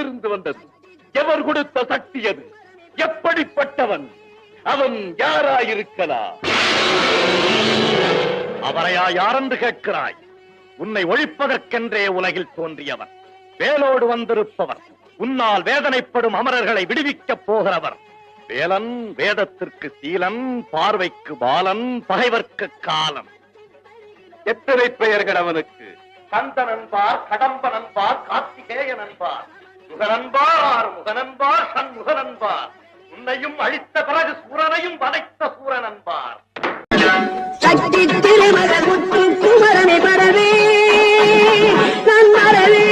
எங்கிருந்து வந்தது? எவர் கொடுத்த சக்தி அது? எப்படிப்பட்டவன் அவன்? யாராயிருக்கலாம்? அவரையா யாரென்று கேட்கிறாய்? உன்னை ஒழிப்பதற்கென்றே உலகில் தோன்றியவர், வேலோடு வந்திருப்பவர், உன்னால் வேதனைப்படும் அமரர்களை விடுவிக்கப் போகிறவர். வேலன் வேதத்திற்கு சீலன், பார்வைக்கு பாலன், பகைவர்க்கு காலன். எத்தனை பெயர்கள் அவனுக்கு! கந்தனன்பார், கடம்பனன்பார், கார்த்திகேயனன்பார், முகனன்பார், முகனன்பார், சண்முகனன்பார். உன்னையும் அழித்த பிறகு சூரனையும் வதைத்த சூரனன்பார். சக்தி திருமகள் முத்து குமரனை பரவே நான் மறவே